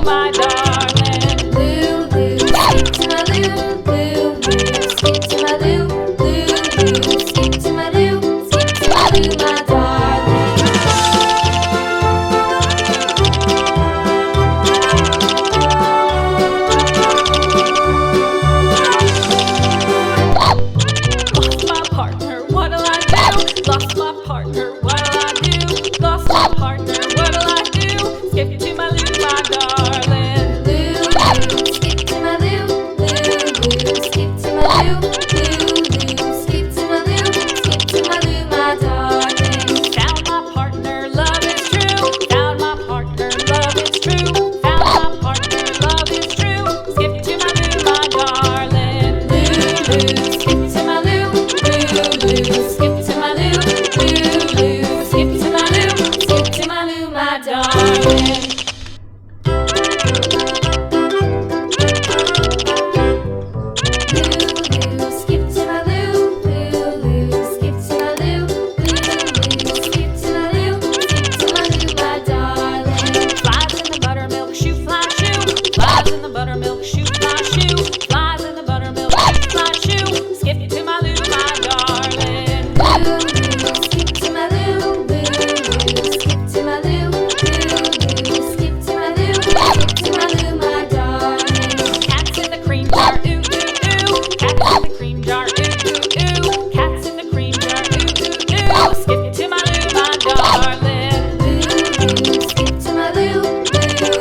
my darling. Loo, loo, skip to my loo, loo, loo, skip to my loo, loo, loo, skip to my loo, skip to my loo, my darling. Lost my partner, what'll I do? Lost my partner, what'll I do? Lost my partner, what'll I do? Skip to my loo, my darling. Loo, loo, skip to my loo, loo, loo, skip to my loo, loo, loo, skip to my loo, skip to my loo, my darling. Found my partner, love is true. Found my partner, love is true. Found my partner, love is true. Skip to my loo, my darling. Loo, loo, skip to my loo, loo, loo, skip to my loo, loo, loo, skip to my loo, skip to my loo, my darling. Skip to my loo,